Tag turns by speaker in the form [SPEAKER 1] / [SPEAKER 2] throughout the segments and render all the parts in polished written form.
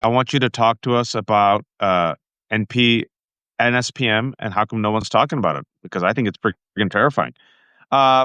[SPEAKER 1] I want you to talk to us about NP NSPM and how come no one's talking about it, because I think it's freaking terrifying.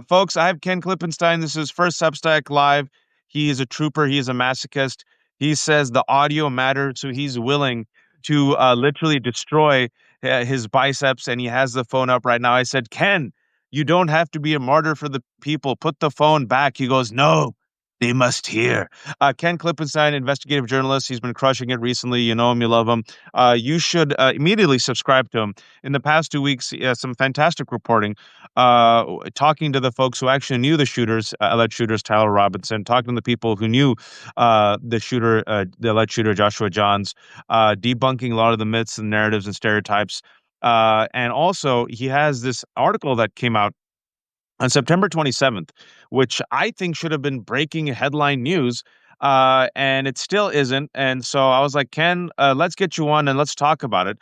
[SPEAKER 1] Folks, I have Ken Klippenstein. This is his first Substack Live. He is a trooper. He is a masochist. He says the audio matters, so he's willing to literally destroy his biceps, and he has the phone up right now. I said, Ken, you don't have to be a martyr for the people. Put the phone back. He goes, no, they must hear. Ken Klippenstein, investigative journalist. He's been crushing it recently. You know him, you love him. You should immediately subscribe to him. In the past 2 weeks, he has some fantastic reporting, talking to the folks who actually knew the shooters, alleged shooters, Tyler Robinson, talking to the people who knew the alleged shooter, Joshua Johns, debunking a lot of the myths and narratives and stereotypes. And also, he has this article that came out on September 27th, which I think should have been breaking headline news, and it still isn't. And so I was like, Ken, let's get you on and let's talk about it.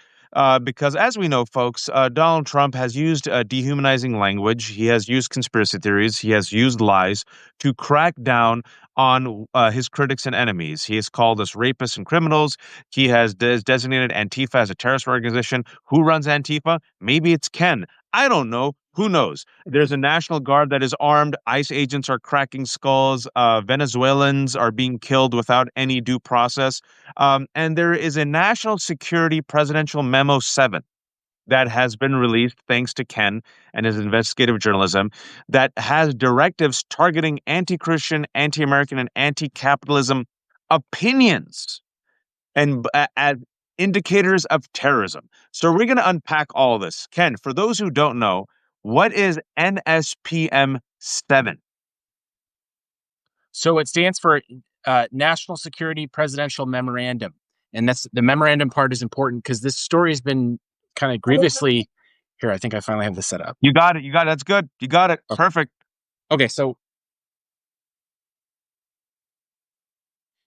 [SPEAKER 1] Because as we know, folks, Donald Trump has used dehumanizing language. He has used conspiracy theories. He has used lies to crack down on his critics and enemies. He has called us rapists and criminals. He has designated Antifa as a terrorist organization. Who runs Antifa? Maybe it's Ken. I don't know. Who knows? There's a National Guard that is armed. ICE agents are cracking skulls. Venezuelans are being killed without any due process. And there is a National Security Presidential Memo 7 that has been released thanks to Ken and his investigative journalism that has directives targeting anti-Christian, anti-American, and anti-capitalism opinions and as indicators of terrorism. So we're going to unpack all of this. Ken, for those who don't know, what is NSPM 7?
[SPEAKER 2] So it stands for National Security Presidential Memorandum. And that's the memorandum part is important because this story has been kind of grievously here. I think I finally have this set up.
[SPEAKER 1] You got it. You got it. That's good. You got it.
[SPEAKER 2] Okay.
[SPEAKER 1] Perfect.
[SPEAKER 2] Okay, so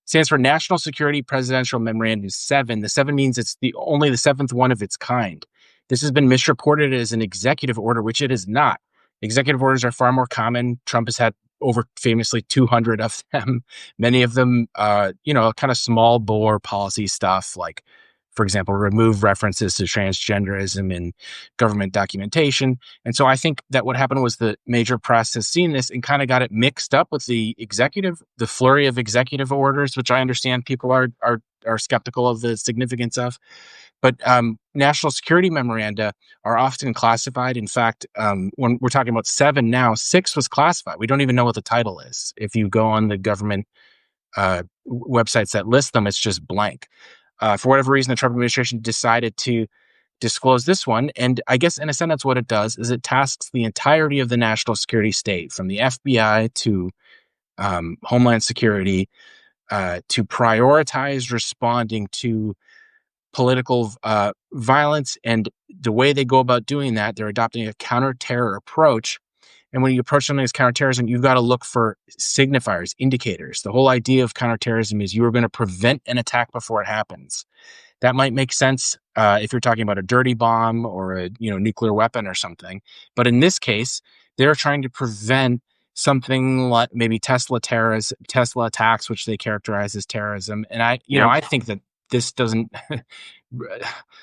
[SPEAKER 2] stands for National Security Presidential Memorandum 7. The 7 means it's only the seventh one of its kind. This has been misreported as an executive order, which it is not. Executive orders are far more common. Trump has had over famously 200 of them. Many of them, kind of small bore policy stuff, like, for example, remove references to transgenderism in government documentation. And so I think that what happened was the major press has seen this and kind of got it mixed up with the flurry of executive orders, which I understand people are skeptical of the significance of. But national security memoranda are often classified. In fact, when we're talking about 7 now, 6 was classified. We don't even know what the title is. If you go on the government websites that list them, it's just blank. For whatever reason, the Trump administration decided to disclose this one. And I guess in a sense, what it does is it tasks the entirety of the national security state, from the FBI to Homeland Security, to prioritize responding to political violence. And the way they go about doing that, they're adopting a counter-terror approach. And when you approach something as counterterrorism, you've got to look for signifiers, indicators. The whole idea of counterterrorism is you are going to prevent an attack before it happens. That might make sense if you're talking about a dirty bomb or a nuclear weapon or something. But in this case, they're trying to prevent something like maybe Tesla attacks, which they characterize as terrorism. And I think that this doesn't.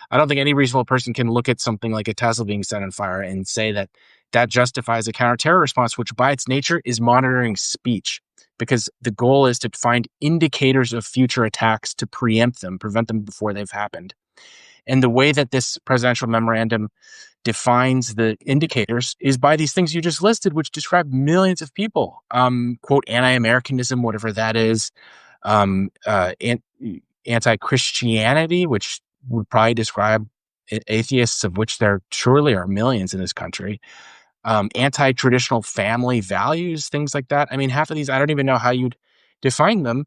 [SPEAKER 2] I don't think any reasonable person can look at something like a Tesla being set on fire and say that justifies a counter-terror response, which by its nature is monitoring speech, because the goal is to find indicators of future attacks to preempt them, prevent them before they've happened. And the way that this presidential memorandum defines the indicators is by these things you just listed, which describe millions of people. Quote, anti-Americanism, whatever that is, anti-Christianity, which would probably describe atheists, of which there surely are millions in this country. Anti-traditional family values, things like that. I mean, half of these, I don't even know how you'd define them.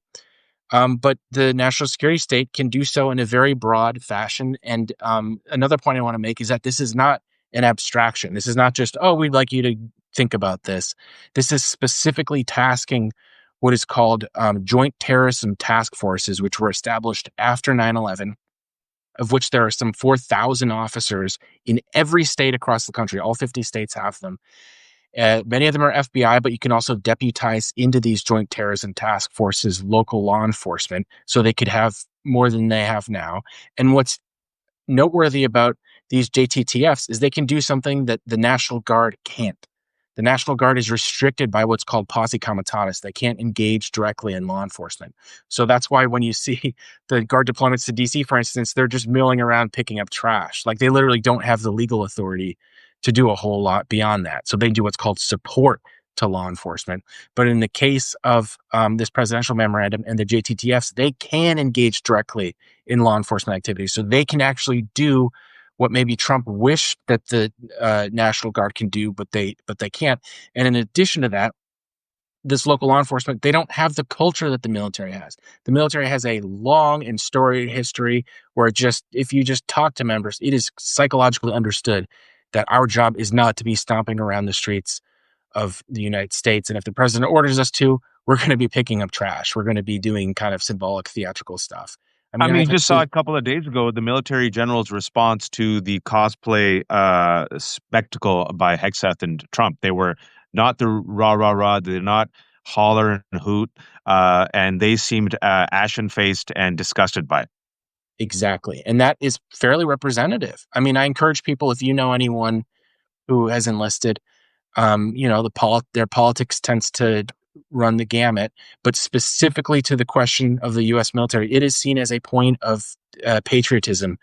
[SPEAKER 2] But the national security state can do so in a very broad fashion. And another point I want to make is that this is not an abstraction. This is not just, we'd like you to think about this. This is specifically tasking what is called Joint Terrorism Task Forces, which were established after 9/11, of which there are some 4,000 officers in every state across the country. All 50 states have them. Many of them are FBI, but you can also deputize into these Joint Terrorism Task Forces local law enforcement so they could have more than they have now. And what's noteworthy about these JTTFs is they can do something that the National Guard can't. The National Guard is restricted by what's called posse comitatus. They can't engage directly in law enforcement. So that's why when you see the Guard deployments to DC, for instance, they're just milling around picking up trash. Like they literally don't have the legal authority to do a whole lot beyond that. So they do what's called support to law enforcement. But in the case of this presidential memorandum and the JTTFs, they can engage directly in law enforcement activities. So they can actually do what maybe Trump wished that the National Guard can do, but they can't. And in addition to that, this local law enforcement, they don't have the culture that the military has. The military has a long and storied history where if you just talk to members, it is psychologically understood that our job is not to be stomping around the streets of the United States. And if the president orders us to, we're going to be picking up trash. We're going to be doing kind of symbolic theatrical stuff.
[SPEAKER 1] I mean, you just saw a couple of days ago the military general's response to the cosplay spectacle by Hegseth and Trump. They were not the rah rah rah. They did not holler and hoot, and they seemed ashen faced and disgusted by it.
[SPEAKER 2] Exactly, and that is fairly representative. I mean, I encourage people, if you know anyone who has enlisted, their politics tends to run the gamut, but specifically to the question of the U.S. military, it is seen as a point of patriotism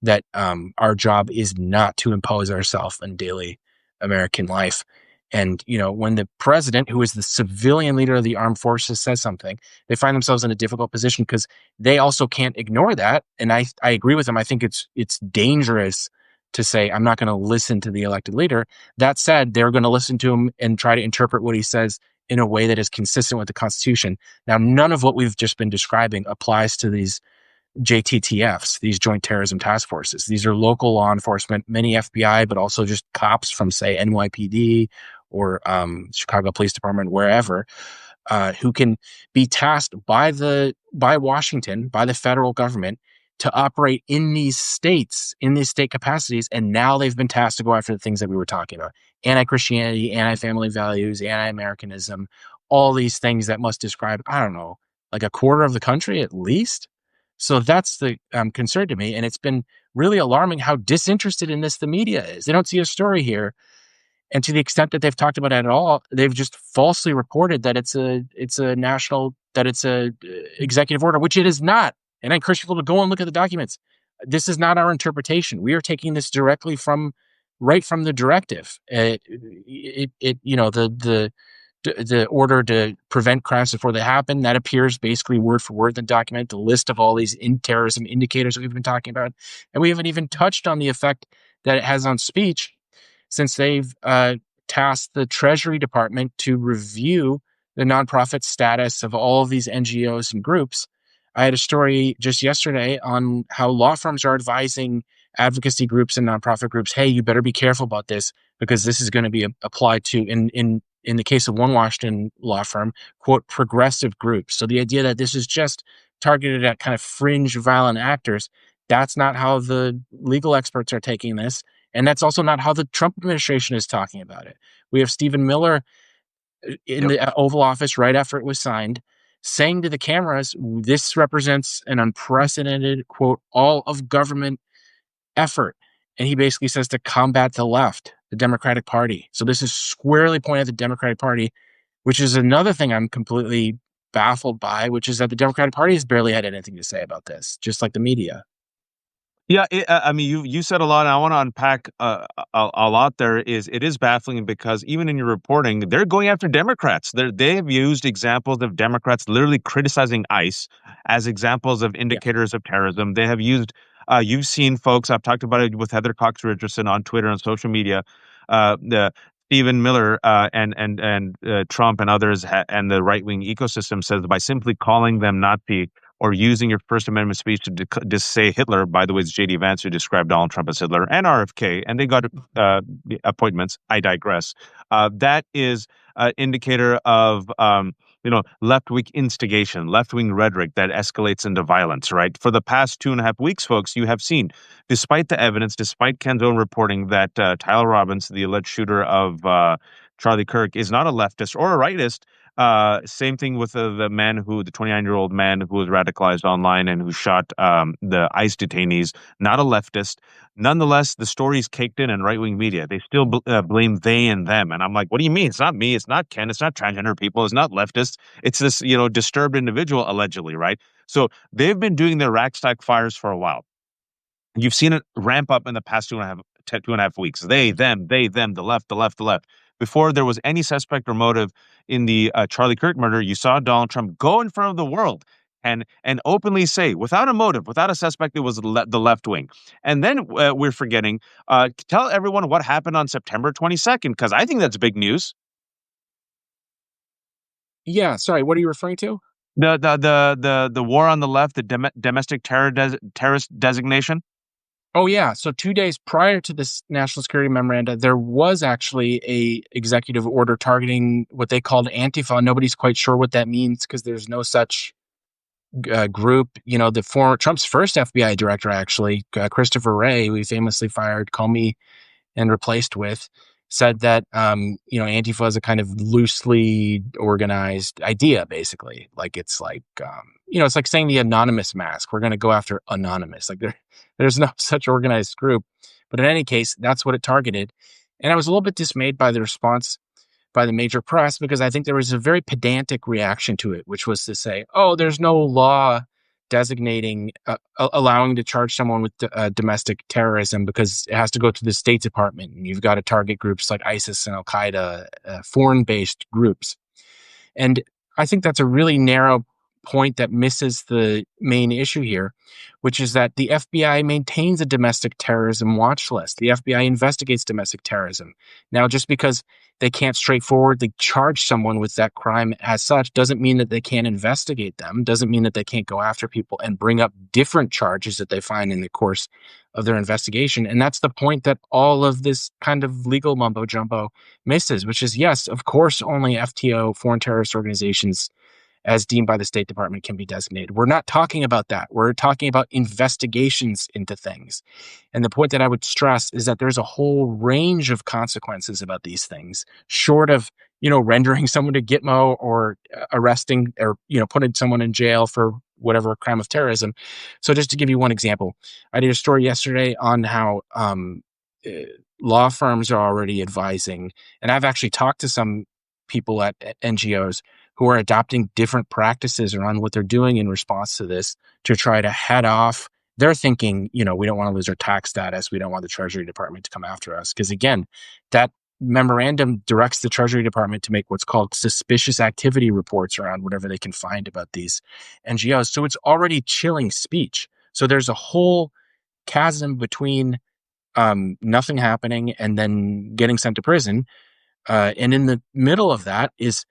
[SPEAKER 2] that our job is not to impose ourselves in daily American life. And, when the president, who is the civilian leader of the armed forces, says something, they find themselves in a difficult position because they also can't ignore that. And I agree with them. I think it's dangerous to say, I'm not going to listen to the elected leader. That said, they're going to listen to him and try to interpret what he says in a way that is consistent with the Constitution. Now, none of what we've just been describing applies to these JTTFs, these Joint Terrorism Task Forces. These are local law enforcement, many FBI, but also just cops from, say, NYPD or Chicago Police Department, wherever, who can be tasked by Washington, by the federal government, to operate in these state capacities. And now they've been tasked to go after the things that we were talking about: anti-Christianity, anti-family values, anti-Americanism, all these things that must describe, I don't know, like a quarter of the country at least. So that's the concern to me. And it's been really alarming how disinterested in this the media is. They don't see a story here. And to the extent that they've talked about it at all, they've just falsely reported that it's a executive order, which it is not. And I encourage people to go and look at the documents. This is not our interpretation. We are taking this directly right from the directive. The order to prevent crimes before they happen, that appears basically word for word in the document, the list of all these terrorism indicators that we've been talking about. And we haven't even touched on the effect that it has on speech, since they've tasked the Treasury Department to review the nonprofit status of all of these NGOs and groups. I had a story just yesterday on how law firms are advising advocacy groups and nonprofit groups, hey, you better be careful about this because this is going to be applied to, in the case of one Washington law firm, quote, progressive groups. So the idea that this is just targeted at kind of fringe violent actors, that's not how the legal experts are taking this. And that's also not how the Trump administration is talking about it. We have Stephen Miller in the Oval Office right after it was signed, saying to the cameras, this represents an unprecedented, quote, all of government effort. And he basically says to combat the left, the Democratic Party. So this is squarely pointed at the Democratic Party, which is another thing I'm completely baffled by, which is that the Democratic Party has barely had anything to say about this, just like the media.
[SPEAKER 1] Yeah, I mean, you said a lot, and I want to unpack a lot there. It is baffling because even in your reporting, they're going after Democrats. They have used examples of Democrats literally criticizing ICE as examples of indicators of terrorism. They have used, you've seen folks, I've talked about it with Heather Cox Richardson on Twitter and social media, the Stephen Miller and Trump and others and the right wing ecosystem says by simply calling them Nazi or using your First Amendment speech to just say Hitler. By the way, it's J.D. Vance who described Donald Trump as Hitler and RFK, and they got appointments. I digress. That is an indicator of left-wing instigation, left-wing rhetoric that escalates into violence, right? For the past 2.5 weeks, folks, you have seen, despite the evidence, despite Ken's own reporting, that Tyler Robbins, the alleged shooter of Charlie Kirk, is not a leftist or a rightist. Same thing with the man the 29-year-old man who was radicalized online and who shot the ICE detainees, not a leftist. Nonetheless, the story's caked in right-wing media. They still blame they and them. And I'm like, what do you mean? It's not me. It's not Ken. It's not transgender people. It's not leftists. It's this, disturbed individual, allegedly, right? So they've been doing their rack stack fires for a while. You've seen it ramp up in the past 2.5 weeks. They, them, the left, the left, the left. Before there was any suspect or motive in the Charlie Kirk murder, you saw Donald Trump go in front of the world and openly say, without a motive, without a suspect, it was the left wing. And then we're forgetting, tell everyone what happened on September 22nd, because I think that's big news.
[SPEAKER 2] Yeah, sorry, what are you referring to?
[SPEAKER 1] The war on the left, the domestic terrorist designation.
[SPEAKER 2] Oh yeah. So 2 days prior to this national security memoranda, there was actually a executive order targeting what they called Antifa. Nobody's quite sure what that means because there's no such group. The former Trump's first FBI director, actually, Christopher Wray, who he famously fired Comey and replaced with, said that Antifa is a kind of loosely organized idea, basically. Like it's like it's like saying the anonymous mask. We're going to go after anonymous. Like there's no such organized group. But in any case, that's what it targeted. And I was a little bit dismayed by the response by the major press because I think there was a very pedantic reaction to it, which was to say, "Oh, there's no law designating allowing to charge someone with domestic terrorism because it has to go to the State Department, and you've got to target groups like ISIS and Al Qaeda, foreign-based groups." And I think that's a really narrow point that misses the main issue here, which is that the FBI maintains a domestic terrorism watch list. The FBI investigates domestic terrorism. Now, just because they can't straightforwardly charge someone with that crime as such doesn't mean that they can't investigate them, doesn't mean that they can't go after people and bring up different charges that they find in the course of their investigation. And that's the point that all of this kind of legal mumbo jumbo misses, which is, yes, of course, only FTO, foreign terrorist organizations as deemed by the State Department, can be designated. We're not talking about that. We're talking about investigations into things. And the point that I would stress is that there's a whole range of consequences about these things, short of, rendering someone to Gitmo or arresting or, putting someone in jail for whatever crime of terrorism. So just to give you one example, I did a story yesterday on how law firms are already advising, and I've actually talked to some people at NGOs who are adopting different practices around what they're doing in response to this to try to head off. They're thinking, we don't want to lose our tax status. We don't want the Treasury Department to come after us. Because again, that memorandum directs the Treasury Department to make what's called suspicious activity reports around whatever they can find about these NGOs. So it's already chilling speech. So there's a whole chasm between nothing happening and then getting sent to prison. And in the middle of that is,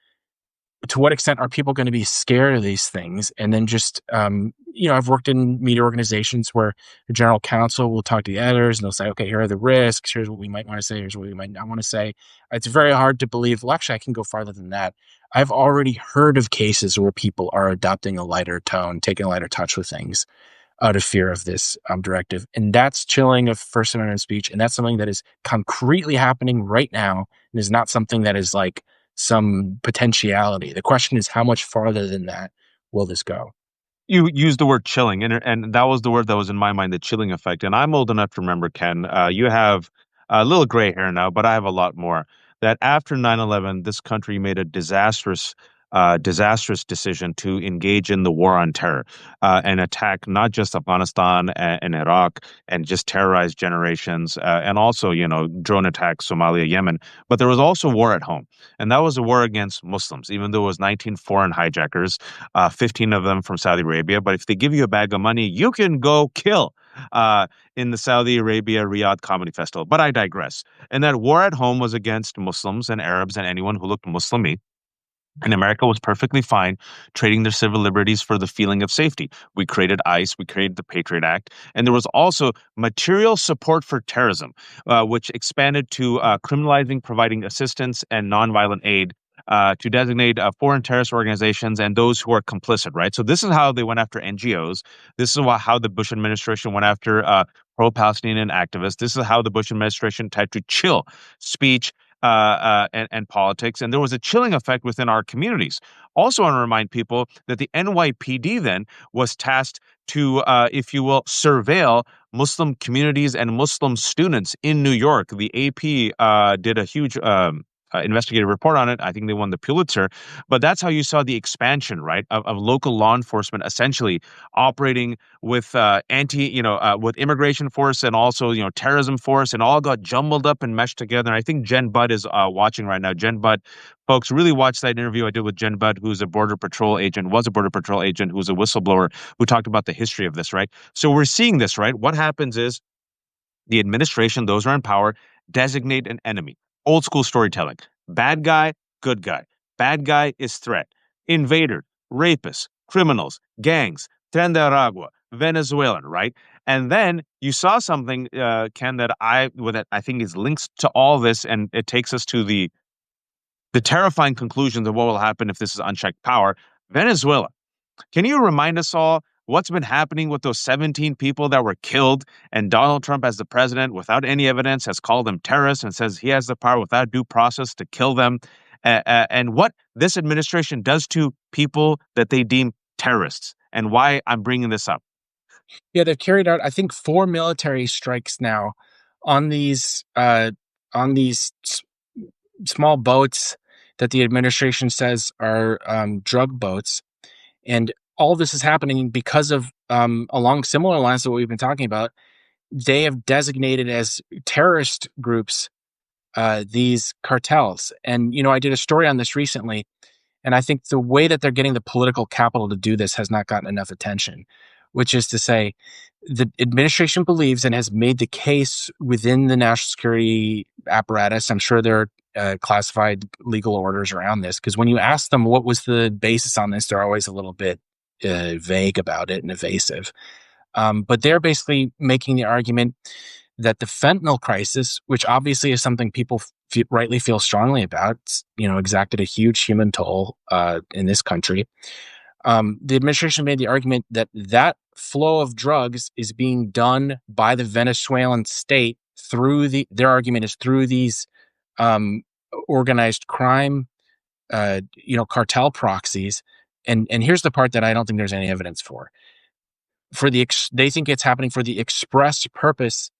[SPEAKER 2] to what extent are people going to be scared of these things? And then just, I've worked in media organizations where the general counsel will talk to the editors and they'll say, okay, here are the risks. Here's what we might want to say. Here's what we might not want to say. It's very hard to believe. Well, actually, I can go farther than that. I've already heard of cases where people are adopting a lighter tone, taking a lighter touch with things out of fear of this directive. And that's chilling of First Amendment speech. And that's something that is concretely happening right now and is not something that is like some potentiality. The question is, how much farther than that will this go?
[SPEAKER 1] You used the word chilling, and that was the word that was in my mind, the chilling effect. And I'm old enough to remember, Ken, you have a little gray hair now, but I have a lot more. That after 9/11, this country made a disastrous decision to engage in the war on terror and attack not just Afghanistan and Iraq and just terrorize generations and also, drone attacks Somalia, Yemen. But there was also war at home. And that was a war against Muslims, even though it was 19 foreign hijackers, 15 of them from Saudi Arabia. But if they give you a bag of money, you can go kill in the Saudi Arabia Riyadh Comedy Festival. But I digress. And that war at home was against Muslims and Arabs and anyone who looked Muslimy. And America was perfectly fine trading their civil liberties for the feeling of safety. We created ICE, we created the Patriot Act, and there was also material support for terrorism, which expanded to criminalizing providing assistance and nonviolent aid to designate foreign terrorist organizations and those who are complicit, right? So this is how they went after NGOs. This is how the Bush administration went after pro-Palestinian activists. This is how the Bush administration tried to chill speech and politics, and there was a chilling effect within our communities. Also, want to remind people that the NYPD then was tasked to, if you will, surveil Muslim communities and Muslim students in New York. The AP did a huge investigative report on it. I think they won the Pulitzer. But that's how you saw the expansion, right, of local law enforcement essentially operating with with immigration force and also, terrorism force, and all got jumbled up and meshed together. And I think Jen Budd is watching right now. Jen Budd, folks, really watch that interview I did with Jen Budd, who's a Border Patrol agent, was a Border Patrol agent, who's a whistleblower, who talked about the history of this, right? So we're seeing this, right? What happens is the administration, those who are in power, designate an enemy. Old school storytelling. Bad guy, good guy. Bad guy is threat. Invader, rapist, criminals, gangs, Tren de Aragua, Venezuelan, right? And then you saw something, Ken, that I think is links to all this, and it takes us to the terrifying conclusions of what will happen if this is unchecked power. Venezuela. Can you remind us all what's been happening with those 17 people that were killed, and Donald Trump, as the president, without any evidence, has called them terrorists and says he has the power without due process to kill them, and what this administration does to people that they deem terrorists, and why I'm bringing this up.
[SPEAKER 2] Yeah, they've carried out, I think, 4 military strikes now on these small boats that the administration says are drug boats. And all this is happening because of, along similar lines to what we've been talking about, they have designated as terrorist groups these cartels. And, I did a story on this recently, and I think the way that they're getting the political capital to do this has not gotten enough attention, which is to say, the administration believes and has made the case within the national security apparatus. I'm sure there are classified legal orders around this, because when you ask them what was the basis on this, they're always a little bit vague about it and evasive. But they're basically making the argument that the fentanyl crisis, which obviously is something people rightly feel strongly about, exacted a huge human toll in this country. The administration made the argument that that flow of drugs is being done by the Venezuelan state through their argument is through these organized crime, cartel proxies. And here's the part that I don't think there's any evidence for. They think it's happening for the express purpose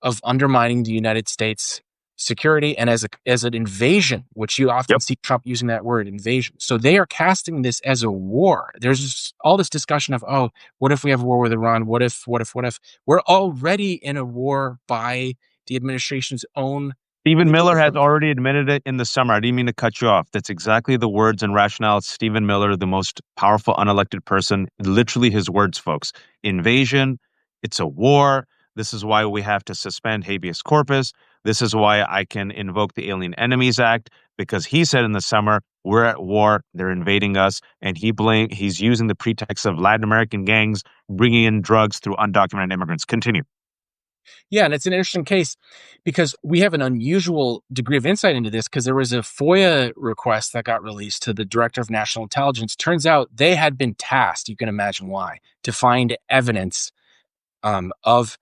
[SPEAKER 2] of undermining the United States security and as an invasion, which you often see Trump using that word, invasion. So they are casting this as a war. There's all this discussion of, what if we have a war with Iran? What if? We're already in a war by the administration's own.
[SPEAKER 1] Stephen Miller has already admitted it in the summer. I didn't mean to cut you off. That's exactly the words and rationale. Stephen Miller, the most powerful unelected person, literally his words, folks. Invasion, it's a war. This is why we have to suspend habeas corpus. This is why I can invoke the Alien Enemies Act, because he said in the summer, we're at war, they're invading us, and he's using the pretext of Latin American gangs bringing in drugs through undocumented immigrants. Continue.
[SPEAKER 2] Yeah, and it's an interesting case because we have an unusual degree of insight into this, because there was a FOIA request that got released to the Director of National Intelligence. Turns out they had been tasked, you can imagine why, to find evidence of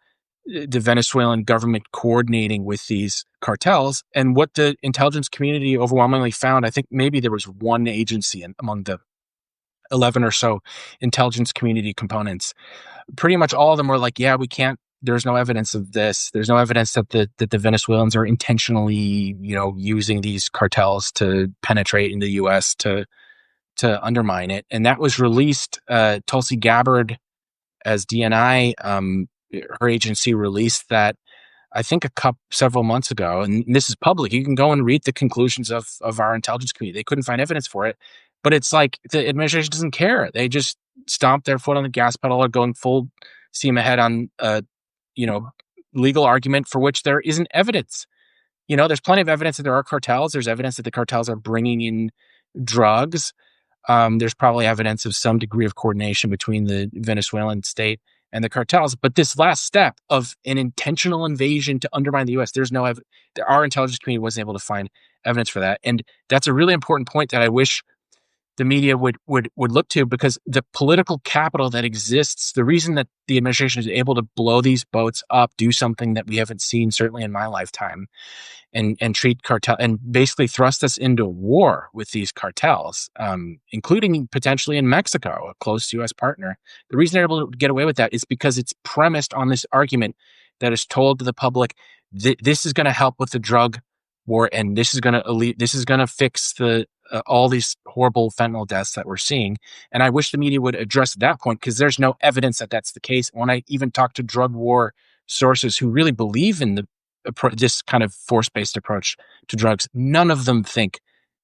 [SPEAKER 2] the Venezuelan government coordinating with these cartels. And what the intelligence community overwhelmingly found, I think maybe there was one agency among the 11 or so intelligence community components. Pretty much all of them were like, yeah, we can't, there's no evidence of this. There's no evidence that the Venezuelans are intentionally, using these cartels to penetrate in the U.S. to undermine it. And that was released. Tulsi Gabbard, as DNI, her agency released that, I think several months ago, and this is public. You can go and read the conclusions of our intelligence community. They couldn't find evidence for it, but it's like the administration doesn't care. They just stomp their foot on the gas pedal, or going full steam ahead on legal argument for which there isn't evidence. There's plenty of evidence that there are cartels. There's evidence that the cartels are bringing in drugs. There's probably evidence of some degree of coordination between the Venezuelan state and the cartels. But this last step of an intentional invasion to undermine the U.S., there's no evidence. Our intelligence community wasn't able to find evidence for that. And that's a really important point that I wish the media would look to, because the political capital that exists, the reason that the administration is able to blow these boats up, do something that we haven't seen certainly in my lifetime, and treat cartel and basically thrust us into war with these cartels, including potentially in Mexico, a close U.S. partner. The reason they're able to get away with that is because it's premised on this argument that is told to the public: this is going to help with the drug war, and this is going to fix the all these horrible fentanyl deaths that we're seeing. And I wish the media would address that point, because there's no evidence that that's the case. When I even talk to drug war sources who really believe in this kind of force-based approach to drugs, none of them think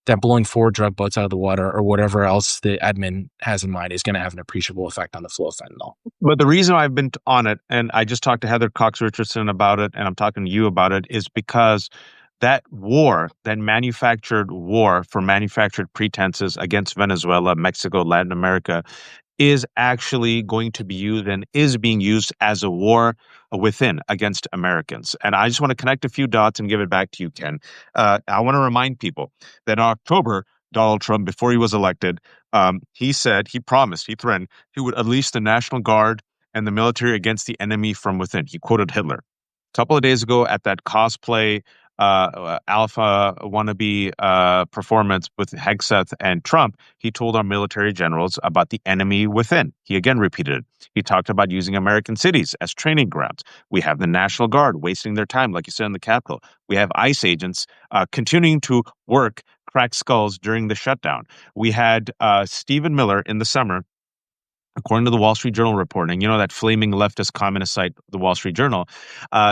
[SPEAKER 2] that blowing 4 drug boats out of the water or whatever else the admin has in mind is going to have an appreciable effect on the flow of fentanyl.
[SPEAKER 1] But the reason I've been on it, and I just talked to Heather Cox Richardson about it, and I'm talking to you about it, is because that war, that manufactured war for manufactured pretenses against Venezuela, Mexico, Latin America, is actually going to be used and is being used as a war within against Americans. And I just want to connect a few dots and give it back to you, Ken. I want to remind people that in October, Donald Trump, before he was elected, he promised, he threatened he would unleash the National Guard and the military against the enemy from within. He quoted Hitler. A couple of days ago at that cosplay alpha wannabe performance with Hegseth and Trump, he told our military generals about the enemy within. He again repeated it. He talked about using American cities as training grounds. We have the National Guard wasting their time, like you said, in the Capitol. We have ICE agents continuing to crack skulls during the shutdown. We had Stephen Miller in the summer, according to the Wall Street Journal reporting, that flaming leftist communist site, the Wall Street Journal,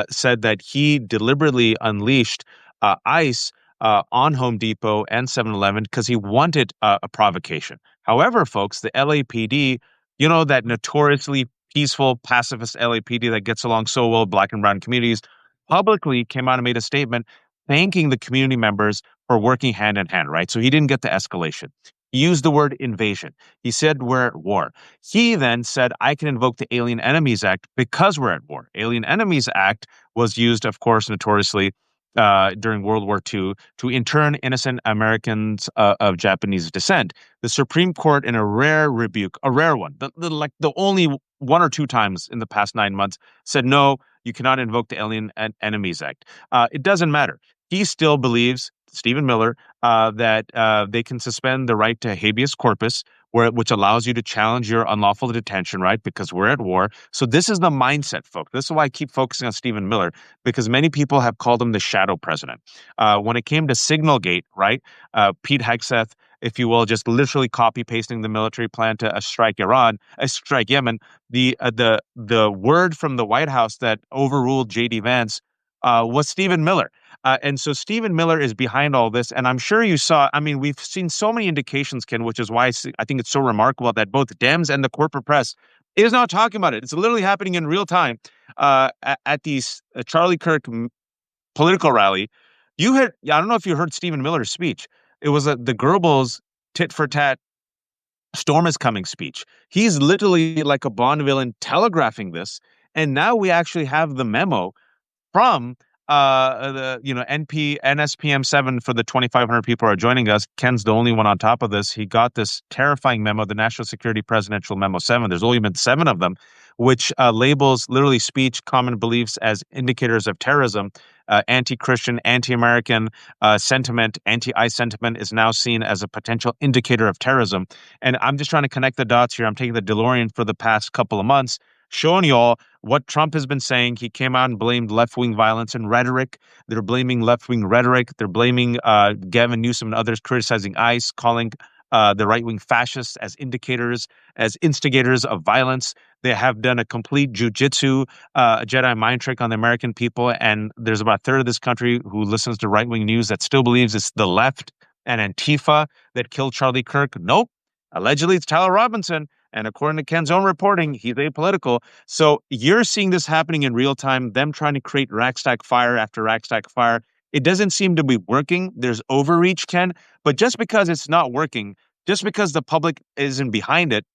[SPEAKER 1] said that he deliberately unleashed ICE on Home Depot and 7-Eleven because he wanted a provocation. However, folks, the LAPD, that notoriously peaceful, pacifist LAPD that gets along so well with Black and brown communities, publicly came out and made a statement thanking the community members for working hand in hand, right? So he didn't get the escalation. He used the word invasion. He said we're at war. He then said, I can invoke the Alien Enemies Act because we're at war. Alien Enemies Act was used, of course, notoriously during World War II to intern innocent Americans of Japanese descent. The Supreme Court, in a rare rebuke, a rare one, the only 1 or 2 times in the past 9 months, said, no, you cannot invoke the Alien Enemies Act. It doesn't matter. He still believes, Stephen Miller, that they can suspend the right to habeas corpus, which allows you to challenge your unlawful detention, right? Because we're at war. So this is the mindset, folks. This is why I keep focusing on Stephen Miller, because many people have called him the shadow president. When it came to Signalgate, right? Pete Hegseth, if you will, just literally copy pasting the military plan to strike Yemen. The word from the White House that overruled J.D. Vance was Stephen Miller. And so Stephen Miller is behind all this. And I'm sure you saw, we've seen so many indications, Ken, which is why I think it's so remarkable that both Dems and the corporate press is not talking about it. It's literally happening in real time at these Charlie Kirk political rally. I don't know if you heard Stephen Miller's speech. It was the Goebbels tit for tat storm is coming speech. He's literally like a Bond villain telegraphing this. And now we actually have the memo from the NSPM-7 for the 2,500 people who are joining us. Ken's the only one on top of this. He got this terrifying memo, the National Security Presidential Memo 7. There's only been 7 of them, which labels literally speech, common beliefs as indicators of terrorism. Anti-Christian, anti-American sentiment, anti-ICE sentiment is now seen as a potential indicator of terrorism. And I'm just trying to connect the dots here. I'm taking the DeLorean for the past couple of months, showing you all what Trump has been saying. He came out and blamed left-wing violence and rhetoric. They're blaming left-wing rhetoric. They're blaming Gavin Newsom and others, criticizing ICE, calling the right-wing fascists as instigators of violence. They have done a complete jujitsu, Jedi mind trick on the American people. And there's about a third of this country who listens to right-wing news that still believes it's the left and Antifa that killed Charlie Kirk. Nope. Allegedly, it's Tyler Robinson. And according to Ken's own reporting, he's apolitical. So you're seeing this happening in real time, them trying to create rackstack fire after rackstack fire. It doesn't seem to be working. There's overreach, Ken. But just because it's not working, just because the public isn't behind it,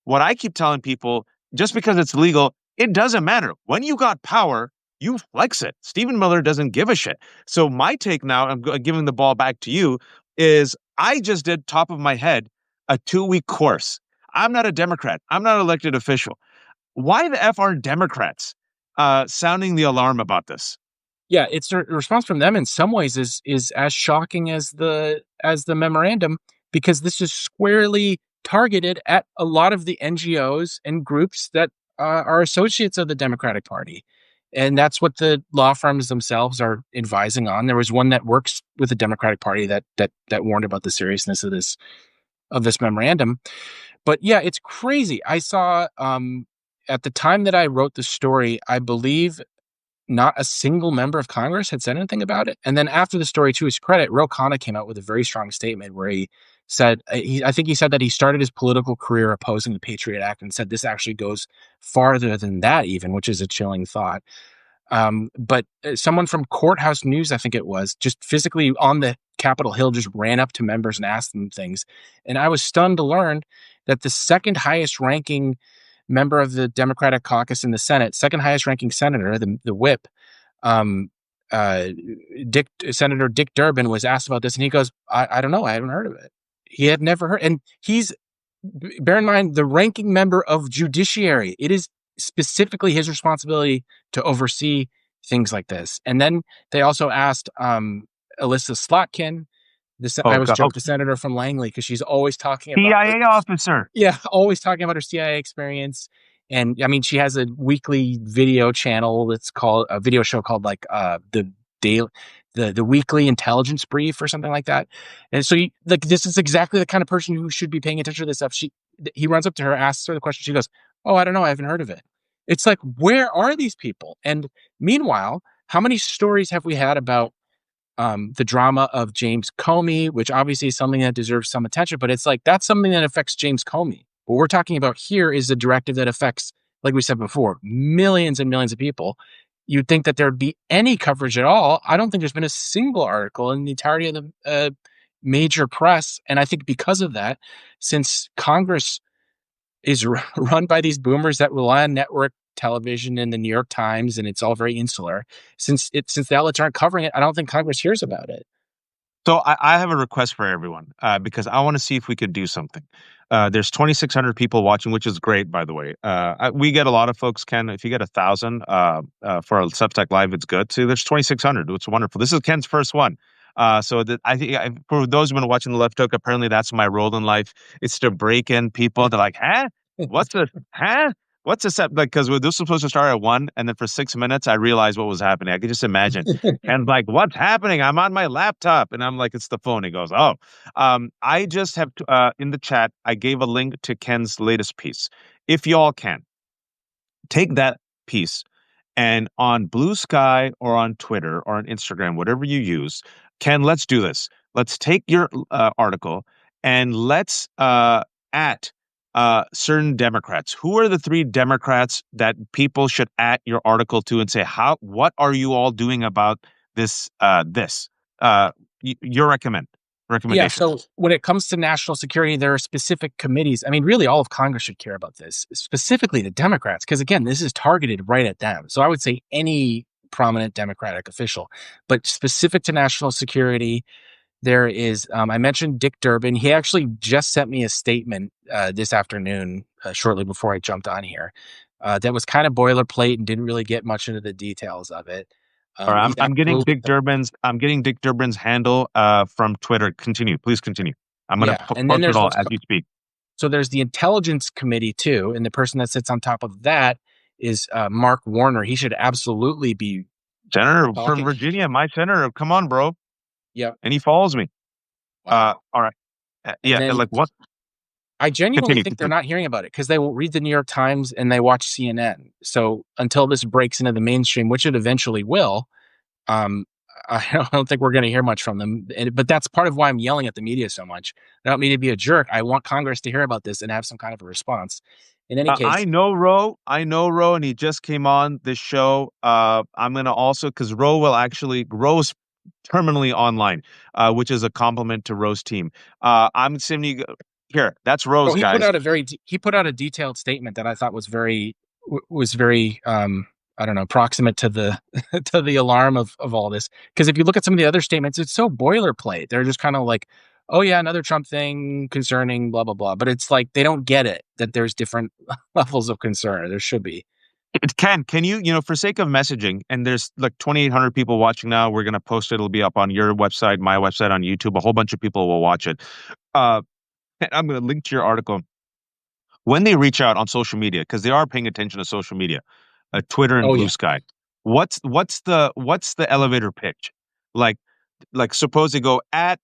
[SPEAKER 1] what I keep telling people, just because it's legal, it doesn't matter. When you got power, you flex it. Stephen Miller doesn't give a shit. So my take now, I'm giving the ball back to you, is I just did top of my head a 2-week course. I'm not a Democrat. I'm not an elected official. Why the F are Democrats sounding the alarm about this?
[SPEAKER 2] Yeah, it's a response from them in some ways is as shocking as the memorandum, because this is squarely targeted at a lot of the NGOs and groups that are associates of the Democratic Party. And that's what the law firms themselves are advising on. There was one that works with the Democratic Party that warned about the seriousness of this memorandum. But yeah, it's crazy. I saw at the time that I wrote the story, I believe not a single member of Congress had said anything about it. And then after the story, to his credit, Ro Khanna came out with a very strong statement where he said, I think he said that he started his political career opposing the Patriot Act, and said this actually goes farther than that even, which is a chilling thought. But someone from Courthouse News, I think it was, just physically on the Capitol Hill just ran up to members and asked them things. And I was stunned to learn that the second highest ranking member of the Democratic caucus in the Senate, second highest ranking senator, the whip, um, uh, Senator Dick Durbin, was asked about this, and he goes, I don't know, I haven't heard of it. He had never heard, and he's, bear in mind, the ranking member of Judiciary. It is specifically his responsibility to oversee things like this. And then they also asked Alyssa Slotkin, I
[SPEAKER 1] Oh,
[SPEAKER 2] was
[SPEAKER 1] God. Oh,
[SPEAKER 2] joking, the senator from Langley, because she's always talking about her,
[SPEAKER 1] CIA officer.
[SPEAKER 2] yeah, always talking about her CIA experience. And I mean, she has a weekly video channel that's called a video show called like the daily, the weekly intelligence brief or something like that. And so like, this is exactly the kind of person who should be paying attention to this stuff. He runs up to her, asks her the question. She goes, "Oh, I don't know. I haven't heard of it." It's like, where are these people? And meanwhile, how many stories have we had about the drama of James Comey, which obviously is something that deserves some attention, but it's like, that's something that affects James Comey. What we're talking about here is a directive that affects, like we said before, millions and millions of people. You'd think that there'd be any coverage at all. I don't think there's been a single article in the entirety of the major press. And I think because of that, since Congress is run by these boomers that rely on network television and the New York Times, and it's all very insular. Since the outlets aren't covering it, I don't think Congress hears about it.
[SPEAKER 1] So I have a request for everyone because I want to see if we could do something. There's 2,600 people watching, which is great, by the way. We get a lot of folks, Ken. If you get 1,000 for a Substack Live, it's good. So there's 2,600. It's wonderful. This is Ken's first one. So that I think for those who've been watching the Left Hook, apparently that's my role in life. It's to break in people. They're like, huh? What's the, huh? What's this? Like, because this was supposed to start at 1, and then for 6 minutes, I realized what was happening. I could just imagine. And like, what's happening? I'm on my laptop, and I'm like, it's the phone. He goes, oh, I just have to, in the chat, I gave a link to Ken's latest piece. If y'all can take that piece and on Blue Sky or on Twitter or on Instagram, whatever you use, Ken, let's do this. Let's take your article and let's at certain Democrats. Who are the 3 Democrats that people should at your article to and say, what are you all doing about this? Your
[SPEAKER 2] Yeah,
[SPEAKER 1] recommendation.
[SPEAKER 2] so when it comes to national security, there are specific committees. I mean, really, all of Congress should care about this, specifically the Democrats, because again, this is targeted right at them. So I would say any prominent Democratic official, but specific to national security, there is, I mentioned Dick Durbin. He actually just sent me a statement this afternoon, shortly before I jumped on here, that was kind of boilerplate and didn't really get much into the details of it.
[SPEAKER 1] All right,
[SPEAKER 2] He's
[SPEAKER 1] I'm getting
[SPEAKER 2] absolutely,
[SPEAKER 1] Dick Durbin's handle from Twitter. Continue, please continue. I'm gonna
[SPEAKER 2] yeah. And then
[SPEAKER 1] post it
[SPEAKER 2] there's
[SPEAKER 1] all
[SPEAKER 2] what's
[SPEAKER 1] as you speak.
[SPEAKER 2] so there's the Intelligence Committee too, and the person that sits on top of that is Mark Warner. He should absolutely be
[SPEAKER 1] Senator from
[SPEAKER 2] talking.
[SPEAKER 1] Virginia, my senator. Come on, bro.
[SPEAKER 2] Yeah.
[SPEAKER 1] And he follows me.
[SPEAKER 2] Wow.
[SPEAKER 1] All right.
[SPEAKER 2] And
[SPEAKER 1] Yeah,
[SPEAKER 2] then
[SPEAKER 1] like what?
[SPEAKER 2] I genuinely
[SPEAKER 1] Continue,
[SPEAKER 2] think they're
[SPEAKER 1] continue.
[SPEAKER 2] not hearing about it because they will read the New York Times and they watch CNN. So until this breaks into the mainstream, which it eventually will, um, I don't think we're going to hear much from them. But that's part of why I'm yelling at the media so much. I don't mean to be a jerk. I want Congress to hear about this and have some kind of a response. In any
[SPEAKER 1] I
[SPEAKER 2] case,
[SPEAKER 1] know Ro. I know Ro, and he just came on this show. I'm gonna also because Ro's terminally online, which is a compliment to Ro's team. I'm sending you here. That's
[SPEAKER 2] oh,
[SPEAKER 1] Rose, guys.
[SPEAKER 2] he put out a detailed statement that I thought was very I don't know, proximate to the to the alarm of all this. Because if you look at some of the other statements, it's so boilerplate. They're just kind of like, oh yeah, another Trump thing concerning blah blah blah. But it's like they don't get it that there's different levels of concern. There should be.
[SPEAKER 1] Can you, for sake of messaging, and there's like 2,800 people watching now, we're going to post it. It'll be up on your website, my website, on YouTube. A whole bunch of people will watch it. Uh, and I'm going to link to your article. When they reach out on social media, because they are paying attention to social media, Twitter and
[SPEAKER 2] Oh
[SPEAKER 1] Blue
[SPEAKER 2] yeah,
[SPEAKER 1] Sky, what's the elevator pitch? Like, suppose they go at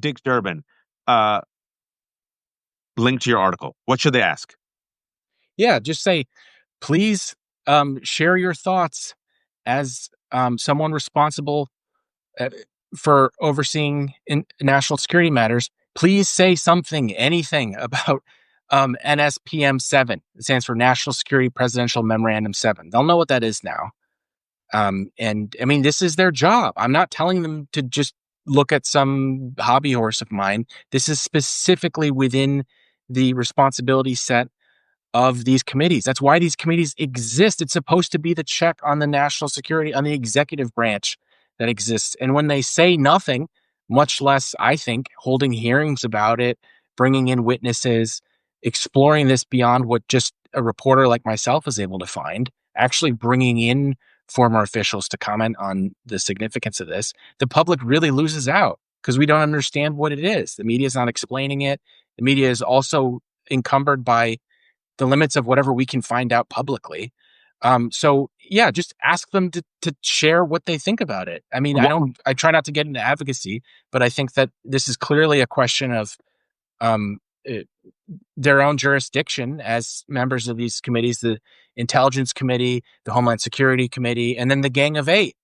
[SPEAKER 1] Dick Durbin, uh, link to your article. What should they ask?
[SPEAKER 2] yeah. Just say, please share your thoughts as someone responsible uh, for overseeing in national security matters. Please say something, anything about NSPM-7. It stands for National Security Presidential Memorandum 7. They'll know what that is now. And I mean, this is their job. I'm not telling them to just look at some hobby horse of mine. This is specifically within the responsibility set of these committees. That's why these committees exist. It's supposed to be the check on the national security, on the executive branch that exists. And when they say nothing, much less, I think, holding hearings about it, bringing in witnesses, exploring this beyond what just a reporter like myself is able to find, actually bringing in former officials to comment on the significance of this, the public really loses out because we don't understand what it is. The media is not explaining it. The media is also encumbered by the limits of whatever we can find out publicly. So yeah, just ask them to share what they think about it. I mean, I try not to get into advocacy, but I think that this is clearly a question of um, uh, their own jurisdiction as members of these committees, the Intelligence Committee, the Homeland Security Committee, and then the Gang of Eight.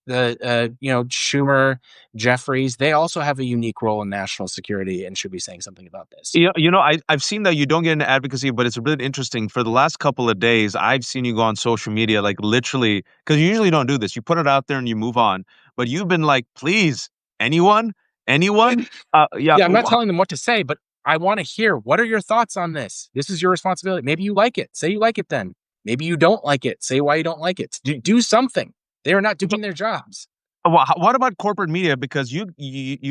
[SPEAKER 2] Schumer, Jeffries, they also have a unique role in national security and should be saying something about this.
[SPEAKER 1] Yeah, I've seen that you don't get into advocacy, but it's really interesting. For the last couple of days, I've seen you go on social media, like literally, because you usually don't do this. You put it out there and you move on, but you've been like, please, anyone? Yeah.
[SPEAKER 2] Yeah, I'm not telling them what to say, but I want to hear, what are your thoughts on this? This is your responsibility. Maybe you like it. Say you like it then. Maybe you don't like it. Say why you don't like it. Do something. They are not doing their jobs.
[SPEAKER 1] What about corporate media? Because you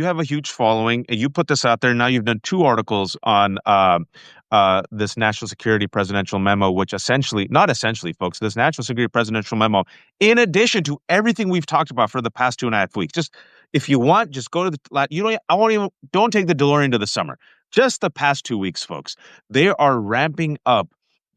[SPEAKER 1] have a huge following, and you put this out there. Now you've done two articles on this national security presidential memo, which not essentially, folks, this national security presidential memo, in addition to everything we've talked about for the past 2.5 weeks. Just if you want, just go to don't take the DeLorean to the summer. Just the past 2 weeks, folks, they are ramping up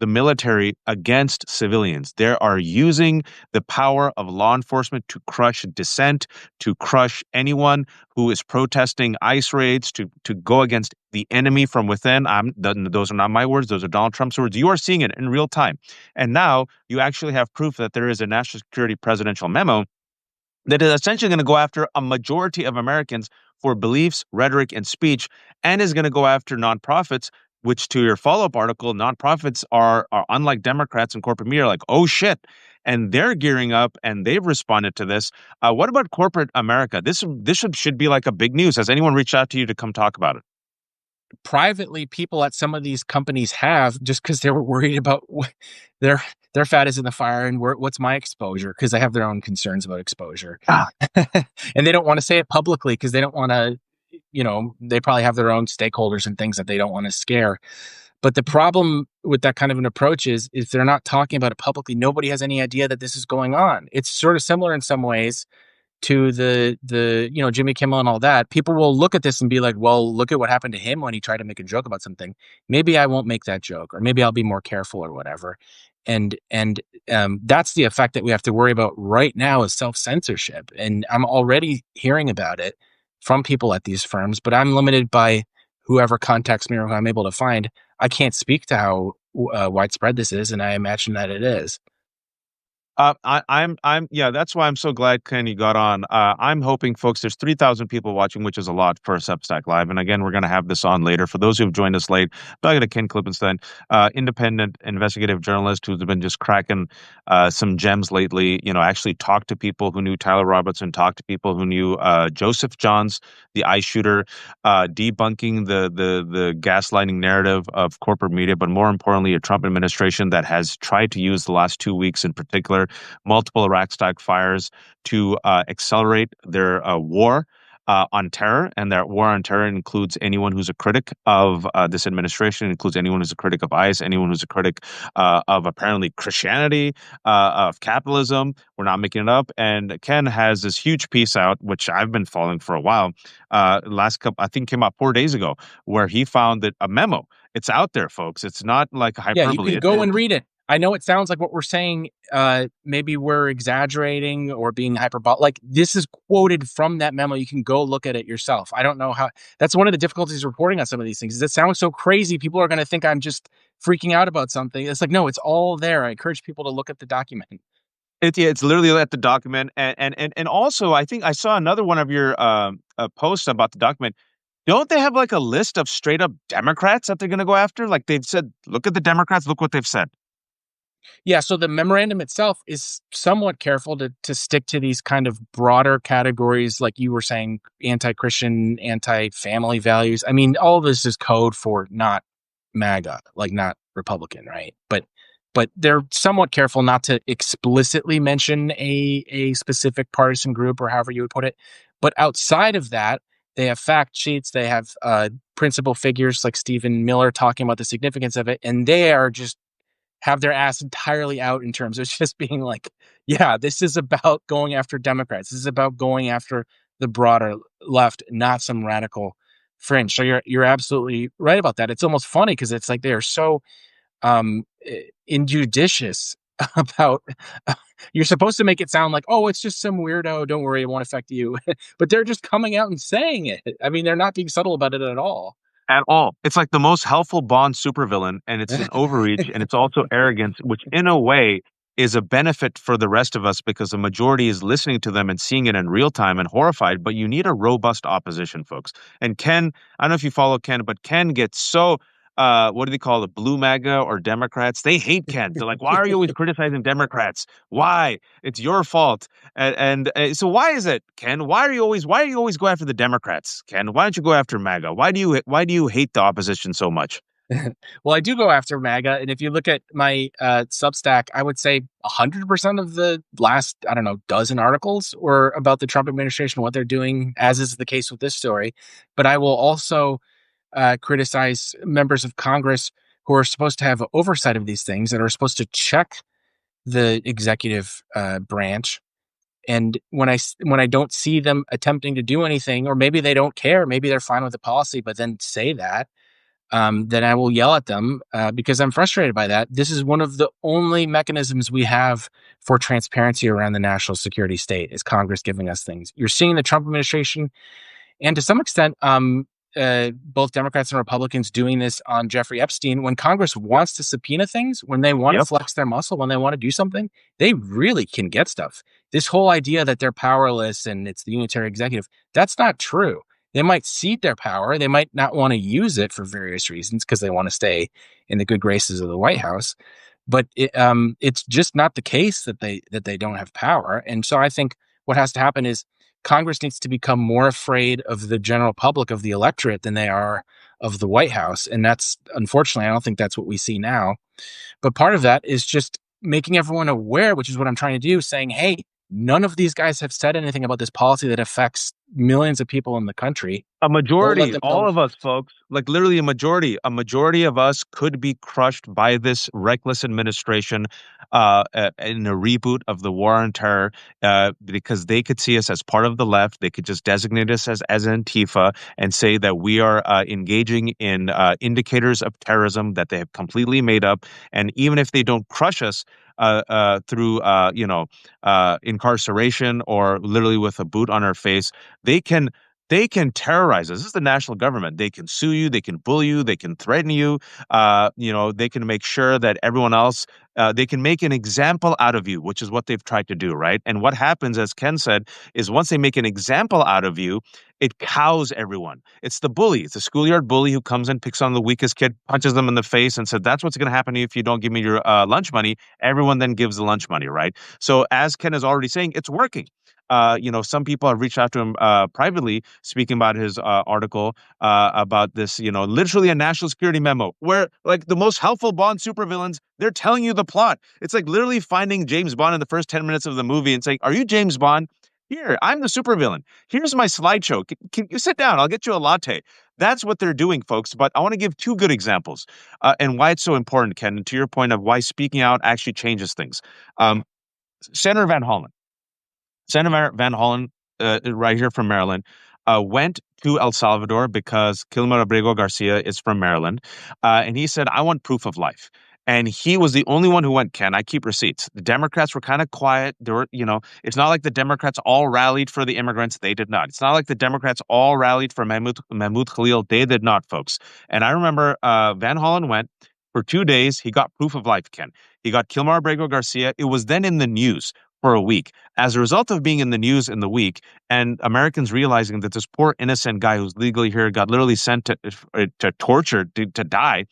[SPEAKER 1] the military against civilians. They are using the power of law enforcement to crush dissent, to crush anyone who is protesting ICE raids, to go against the enemy from within. Those are not my words. Those are Donald Trump's words. You are seeing it in real time. And now you actually have proof that there is a national security presidential memo that is essentially going to go after a majority of Americans for beliefs, rhetoric, and speech, and is going to go after nonprofits, which, to your follow-up article, nonprofits are unlike Democrats and corporate media, like, oh shit. And they're gearing up and they've responded to this. What about corporate America? This should be like a big news. Has anyone reached out to you to come talk about it?
[SPEAKER 2] Privately, people at some of these companies have, just because they were worried about their their fat is in the fire and what's my exposure, because they have their own concerns about exposure.
[SPEAKER 1] Ah.
[SPEAKER 2] And they don't want to say it publicly because they don't want to, they probably have their own stakeholders and things that they don't want to scare. But the problem with that kind of an approach is if they're not talking about it publicly, nobody has any idea that this is going on. It's sort of similar in some ways to the Jimmy Kimmel and all that. People will look at this and be like, well, look at what happened to him when he tried to make a joke about something. Maybe I won't make that joke, or maybe I'll be more careful, or whatever. And that's the effect that we have to worry about right now, is self-censorship. And I'm already hearing about it from people at these firms, but I'm limited by whoever contacts me or who I'm able to find. I can't speak to how widespread this is, and I imagine that it is.
[SPEAKER 1] Yeah, that's why I'm so glad Kenny got on. I'm hoping, folks, there's 3,000 people watching, which is a lot for Substack Live. And again, we're going to have this on later. For those who've joined us late, talking to Ken Klippenstein, independent investigative journalist who's been just cracking some gems lately. Actually talked to people who knew Tyler Robertson, talked to people who knew Joseph Johns, the ICE shooter, debunking the gaslighting narrative of corporate media, but more importantly, a Trump administration that has tried to use the last 2 weeks in particular together multiple Iraq-style fires to accelerate their war on terror, and that war on terror includes anyone who's a critic of this administration, includes anyone who's a critic of ICE, anyone who's a critic of apparently Christianity, of capitalism. We're not making it up. And Ken has this huge piece out, which I've been following for a while. Last couple, I think, came out 4 days ago, where he found that a memo. It's out there, folks. It's not like
[SPEAKER 2] Yeah, you
[SPEAKER 1] hyperbole.
[SPEAKER 2] can go and read it. I know it sounds like what we're saying, maybe we're exaggerating or being hyperbolic. Like, this is quoted from that memo. You can go look at it yourself. I don't know how. That's one of the difficulties reporting on some of these things. Is it sounds so crazy. People are going to think I'm just freaking out about something. It's like, no, it's all there. I encourage people to look at the document.
[SPEAKER 1] It's literally at the document, and also I think I saw another one of your posts about the document. Don't they have like a list of straight up Democrats that they're going to go after? Like they've said, look at the Democrats, look what they've said.
[SPEAKER 2] Yeah, so the memorandum itself is somewhat careful to stick to these kind of broader categories, like you were saying, anti-Christian, anti-family values. I mean, all of this is code for not MAGA, like not Republican, right? But they're somewhat careful not to explicitly mention a specific partisan group or however you would put it. But outside of that, they have fact sheets, they have principal figures like Stephen Miller talking about the significance of it, and they are just have their ass entirely out in terms of just being like, yeah, this is about going after Democrats. This is about going after the broader left, not some radical fringe. So you're absolutely right about that. It's almost funny because it's like they are so injudicious about you're supposed to make it sound like, oh, it's just some weirdo, don't worry, it won't affect you. But they're just coming out and saying it. I mean, they're not being subtle about it at all.
[SPEAKER 1] At all. It's like the most helpful Bond supervillain, and it's an overreach, and it's also arrogance, which in a way is a benefit for the rest of us because the majority is listening to them and seeing it in real time and horrified. But you need a robust opposition, folks. And Ken, I don't know if you follow Ken, but Ken gets so what do they call it? Blue MAGA or Democrats? They hate Ken. They're like, why are you always criticizing Democrats? Why? It's your fault. So why is it, Ken? Why do you always go after the Democrats, Ken? Why don't you go after MAGA? Why do you hate the opposition so much?
[SPEAKER 2] Well, I do go after MAGA, and if you look at my Substack, I would say 100% of the last, I don't know, dozen articles were about the Trump administration, what they're doing, as is the case with this story. But I will also criticize members of Congress who are supposed to have oversight of these things, that are supposed to check the executive branch. And when I don't see them attempting to do anything, or maybe they don't care, maybe they're fine with the policy, but then say that, then I will yell at them because I'm frustrated by that. This is one of the only mechanisms we have for transparency around the national security state, is Congress giving us things. You're seeing the Trump administration, and to some extent, both Democrats and Republicans doing this on Jeffrey Epstein. When Congress wants to subpoena things, when they want to flex their muscle, when they want to do something, they really can get stuff. This whole idea that they're powerless and it's the unitary executive, that's not true. They might cede their power. They might not want to use it for various reasons because they want to stay in the good graces of the White House. But it's just not the case that they don't have power. And so I think what has to happen is Congress needs to become more afraid of the general public, of the electorate, than they are of the White House. And that's, unfortunately, I don't think that's what we see now. But part of that is just making everyone aware, which is what I'm trying to do, saying, hey, none of these guys have said anything about this policy that affects millions of people in the country.
[SPEAKER 1] A majority, all of us, folks, like literally a majority of us could be crushed by this reckless administration in a reboot of the war on terror because they could see us as part of the left. They could just designate us as Antifa and say that we are engaging in indicators of terrorism that they have completely made up. And even if they don't crush us through, incarceration or literally with a boot on our face, they can terrorize us. This is the national government. They can sue you. They can bully you. They can threaten you. They can make sure that everyone else, they can make an example out of you, which is what they've tried to do, right? And what happens, as Ken said, is once they make an example out of you, it cows everyone. It's the bully. It's the schoolyard bully who comes in, picks on the weakest kid, punches them in the face, and said, that's what's going to happen to you if you don't give me your lunch money. Everyone then gives the lunch money, right? So as Ken is already saying, it's working. Some people have reached out to him privately, speaking about his article about this, literally a national security memo where, like, the most helpful Bond supervillains, they're telling you the plot. It's like literally finding James Bond in the first 10 minutes of the movie and saying, "Are you James Bond? Here, I'm the supervillain. Here's my slideshow. Can you sit down? I'll get you a latte." That's what they're doing, folks. But I want to give two good examples and why it's so important, Ken, and to your point of why speaking out actually changes things. Um, Senator Van Hollen. Senator Van Hollen, right here from Maryland, went to El Salvador because Kilmer Abrego Garcia is from Maryland. And he said, "I want proof of life." And he was the only one who went, Ken. I keep receipts. The Democrats were kind of quiet. There were, it's not like the Democrats all rallied for the immigrants. They did not. It's not like the Democrats all rallied for Mahmoud Khalil. They did not, folks. And I remember Van Hollen went for 2 days. He got proof of life, Ken. He got Kilmer Abrego Garcia. It was then in the news for a week. As a result of being in the news in the week and Americans realizing that this poor innocent guy who's legally here got literally sent to torture, to die,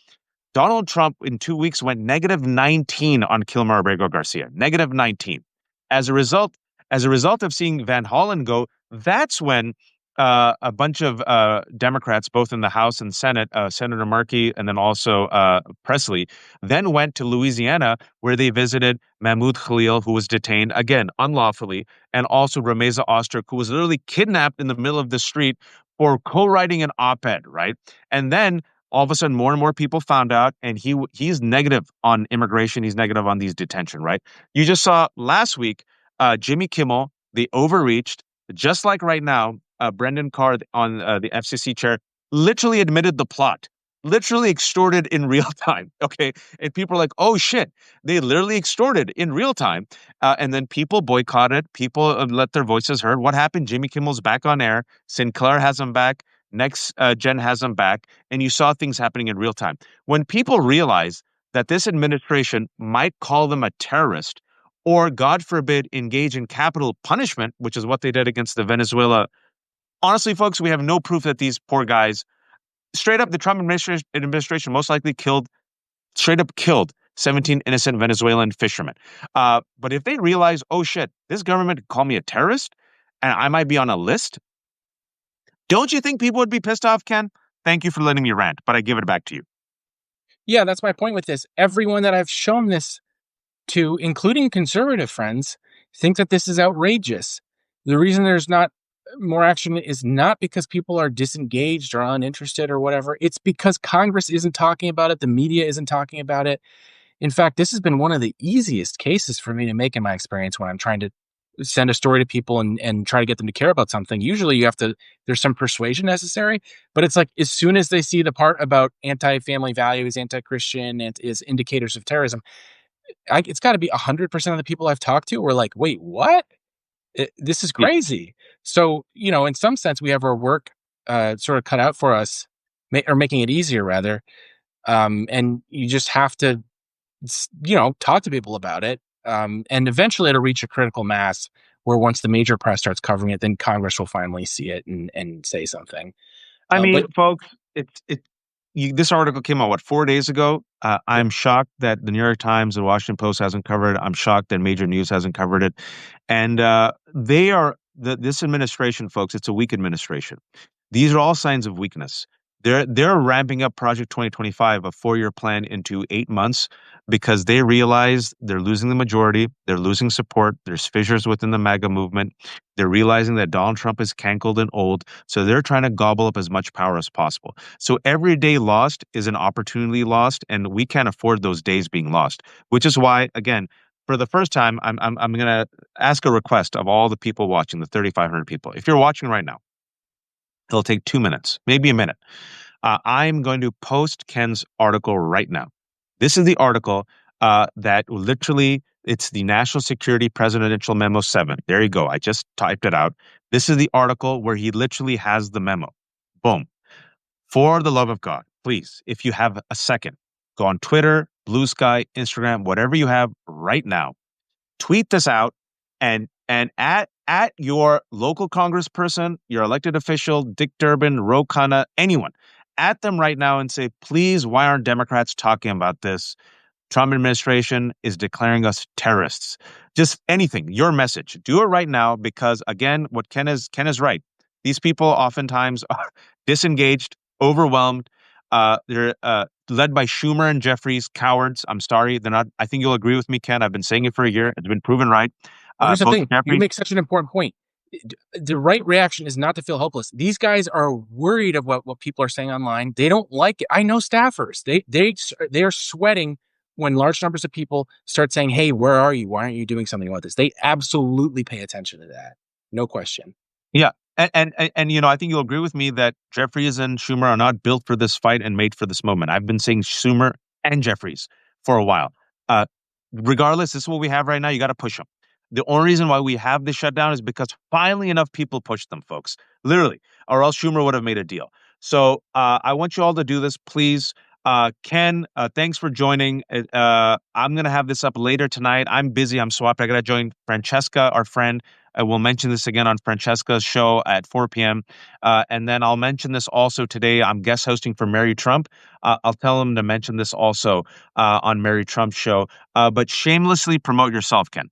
[SPEAKER 1] Donald Trump in 2 weeks went -19 on Kilmer Abrego Garcia, -19. As a result, as a result of seeing Van Hollen go, that's when a bunch of Democrats, both in the House and Senate, Senator Markey and then also Presley, then went to Louisiana where they visited Mahmoud Khalil, who was detained again unlawfully, and also Rameza Ostrich, who was literally kidnapped in the middle of the street for co-writing an op-ed, right? And then all of a sudden, more and more people found out, and he's negative on immigration. He's negative on these detention, right? You just saw last week, Jimmy Kimmel, the overreached, just like right now, Brendan Carr on the FCC chair, literally admitted the plot, literally extorted in real time. Okay, and people are like, "Oh shit!" They literally extorted in real time, and then people boycotted. People let their voices heard. What happened? Jimmy Kimmel's back on air. Sinclair has him back. Next Gen has him back, and you saw things happening in real time. When people realize that this administration might call them a terrorist, or God forbid, engage in capital punishment, which is what they did against the Venezuela. Honestly, folks, we have no proof that these poor guys, straight up, the Trump administration most likely straight up killed 17 innocent Venezuelan fishermen. But if they realize, oh shit, this government could call me a terrorist, and I might be on a list, don't you think people would be pissed off, Ken? Thank you for letting me rant, but I give it back to you.
[SPEAKER 2] Yeah, that's my point with this. Everyone that I've shown this to, including conservative friends, think that this is outrageous. The reason there's not more action is not because people are disengaged or uninterested or whatever. It's because Congress isn't talking about it. The media isn't talking about it. In fact, this has been one of the easiest cases for me to make in my experience when I'm trying to send a story to people and try to get them to care about something. Usually there's some persuasion necessary, but it's like as soon as they see the part about anti-family values, anti-Christian, and is indicators of terrorism, it's got to be 100% of the people I've talked to were like, wait, what? This is crazy. So, in some sense, we have our work sort of cut out for us, or making it easier, rather. And you just have to, talk to people about it. And eventually it'll reach a critical mass where once the major press starts covering it, then Congress will finally see it and say something.
[SPEAKER 1] I mean,
[SPEAKER 2] But
[SPEAKER 1] folks, this article came out, 4 days ago? I'm shocked that the New York Times and Washington Post hasn't covered it. I'm shocked that major news hasn't covered it. And this administration, folks, it's a weak administration. These are all signs of weakness. They're ramping up Project 2025, a 4-year plan, into 8 months because they realize they're losing the majority, they're losing support, there's fissures within the MAGA movement. They're realizing that Donald Trump is cankled and old, so they're trying to gobble up as much power as possible. So every day lost is an opportunity lost, and we can't afford those days being lost. Which is why, again, for the first time, I'm going to ask a request of all the people watching, the 3,500 people. If you're watching right now, it'll take 2 minutes, maybe a minute. I'm going to post Ken's article right now. This is the article that literally, it's the National Security Presidential Memo 7. There you go. I just typed it out. This is the article where he literally has the memo. Boom. For the love of God, please, if you have a second, go on Twitter, Blue Sky, Instagram, whatever you have right now. Tweet this out and at your local congressperson, your elected official, Dick Durbin, Ro Khanna, anyone, at them right now and say, please, why aren't Democrats talking about this? Trump administration is declaring us terrorists. Just anything, your message. Do it right now because again, what Ken is right. These people oftentimes are disengaged, overwhelmed. They're led by Schumer and Jeffries, cowards. I'm sorry, they're not. I think you'll agree with me, Ken. I've been saying it for a year. It's been proven right.
[SPEAKER 2] Well, here's the
[SPEAKER 1] Both
[SPEAKER 2] thing. You
[SPEAKER 1] Jeffries.
[SPEAKER 2] make such an important point. The right reaction is not to feel hopeless. These guys are worried of what people are saying online. They don't like it. I know staffers. They are sweating when large numbers of people start saying, "Hey, where are you? Why aren't you doing something about this?" They absolutely pay attention to that. No question.
[SPEAKER 1] Yeah. And I think you'll agree with me that Jeffries and Schumer are not built for this fight and made for this moment. I've been saying Schumer and Jeffries for a while. Uh, Regardless, this is what we have right now. You got to push them. The only reason why we have this shutdown is because finally enough people pushed them, folks. Literally, or else Schumer would have made a deal. So I want you all to do this, please. Ken, thanks for joining. I'm gonna have this up later tonight. I'm busy. I'm swamped. I gotta join Francesca, our friend. I will mention this again on Francesca's show at 4 p.m. And then I'll mention this also today. I'm guest hosting for Mary Trump. I'll tell him to mention this also on Mary Trump's show. But shamelessly promote yourself, Ken.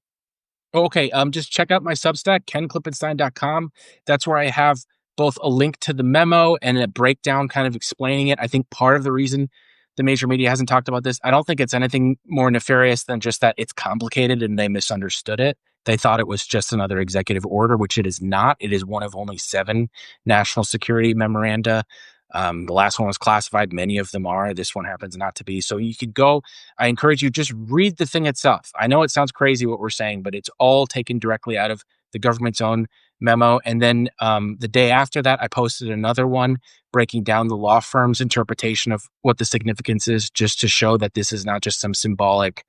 [SPEAKER 2] Okay, just check out my Substack, kenklippenstein.com. That's where I have both a link to the memo and a breakdown kind of explaining it. I think part of the reason the major media hasn't talked about this, I don't think it's anything more nefarious than just that it's complicated and they misunderstood it. They thought it was just another executive order, which it is not. It is one of only 7 national security memoranda. The last one was classified. Many of them are. This one happens not to be. So you could go. I encourage you, just read the thing itself. I know it sounds crazy what we're saying, but it's all taken directly out of the government's own memo. And then the day after that, I posted another one breaking down the law firm's interpretation of what the significance is, just to show that this is not just some symbolic,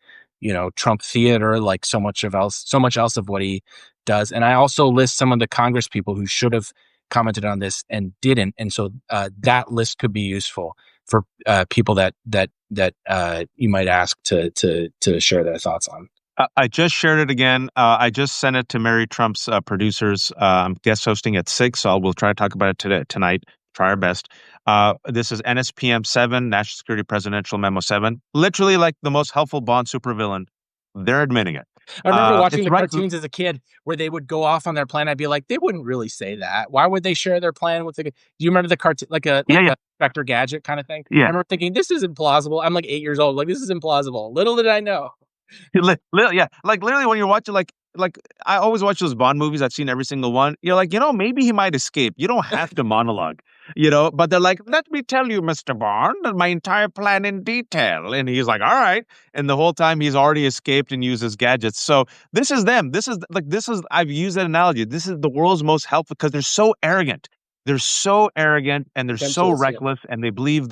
[SPEAKER 2] Trump theater like so much else of what he does. And I also list some of the Congress people who should have commented on this and didn't, and so that list could be useful for people that you might ask to share their thoughts on.
[SPEAKER 1] I just shared it again. I just sent it to Mary Trump's producers. I'm guest hosting at 6, so we'll try to talk about it tonight. Try our best. This is NSPM-7, National Security Presidential Memo 7. Literally like the most helpful Bond supervillain. They're admitting it.
[SPEAKER 2] I remember watching
[SPEAKER 1] It's
[SPEAKER 2] the
[SPEAKER 1] right.
[SPEAKER 2] cartoons as a kid where they would go off on their plan. I'd be like, they wouldn't really say that. Why would they share their plan with the? Do you remember the cartoon, like a Spectre Gadget kind of thing? I
[SPEAKER 1] Yeah.
[SPEAKER 2] remember thinking, this is implausible. I'm like 8 years old. Like, this is implausible. Little did I know.
[SPEAKER 1] Yeah, like literally when you're watching like I always watch those Bond movies. I've seen every single one. You're like, maybe he might escape. You don't have to monologue, but they're like, let me tell you, Mr. Bond, my entire plan in detail. And he's like, all right. And the whole time he's already escaped and uses gadgets. So this is them. I've used that analogy. This is the world's most helpful because they're so arrogant. They're so arrogant and they're so reckless and they believe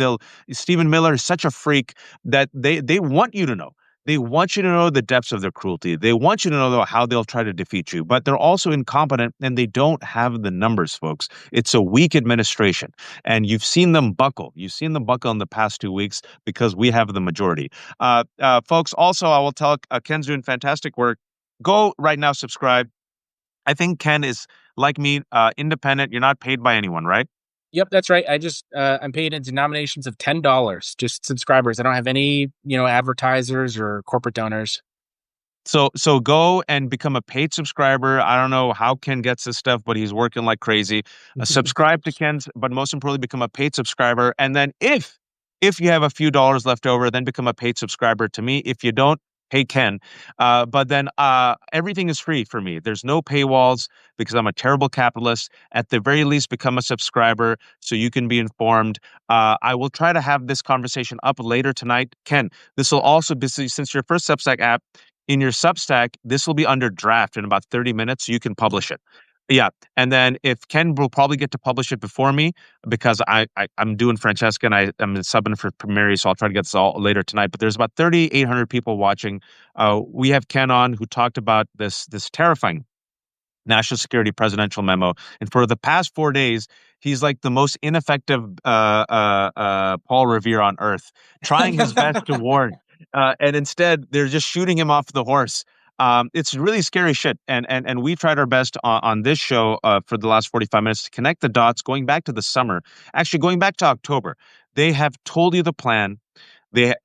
[SPEAKER 1] Stephen Miller is such a freak that they want you to know. They want you to know the depths of their cruelty. They want you to know how they'll try to defeat you, but they're also incompetent and they don't have the numbers, folks. It's a weak administration and you've seen them buckle. You've seen them buckle in the past 2 weeks because we have the majority. Folks, also, I will tell Ken's doing fantastic work. Go right now, subscribe. I think Ken is like me, independent. You're not paid by anyone, right?
[SPEAKER 2] Yep, that's right. I'm paid in denominations of $10, just subscribers. I don't have any, advertisers or corporate donors.
[SPEAKER 1] So go and become a paid subscriber. I don't know how Ken gets this stuff, but he's working like crazy. Subscribe to Ken's, but most importantly, become a paid subscriber. And then if you have a few dollars left over, then become a paid subscriber to me. If you don't, hey Ken. But then everything is free for me. There's no paywalls because I'm a terrible capitalist. At the very least, become a subscriber so you can be informed. I will try to have this conversation up later tonight. Ken, this will also be, since your first Substack app, in your Substack, this will be under draft in about 30 minutes, so you can publish it. Yeah, and then if Ken will probably get to publish it before me because I'm doing Francesca and I'm subbing for Mary, so I'll try to get this all later tonight. But there's about 3,800 people watching. We have Ken on who talked about this terrifying national security presidential memo, and for the past 4 days, he's like the most ineffective Paul Revere on earth, trying his best to warn. And instead, they're just shooting him off the horse. It's really scary shit. And we tried our best on this show for the last 45 minutes to connect the dots, going back to the summer, actually going back to October. They have told you the plan. They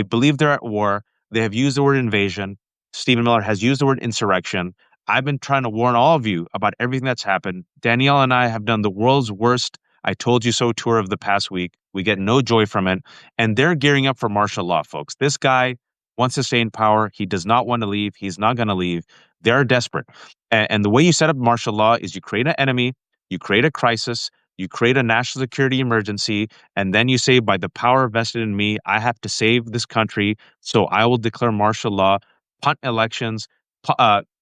[SPEAKER 1] believe they're at war. They have used the word invasion. Stephen Miller has used the word insurrection. I've been trying to warn all of you about everything that's happened. Danielle and I have done the world's worst I told you so tour of the past week. We get no joy from it. And they're gearing up for martial law, folks. This guy wants to stay in power. He does not want to leave. He's not going to leave. They're desperate. And the way you set up martial law is you create an enemy, you create a crisis, you create a national security emergency, and then you say, by the power vested in me, I have to save this country. So I will declare martial law, punt elections,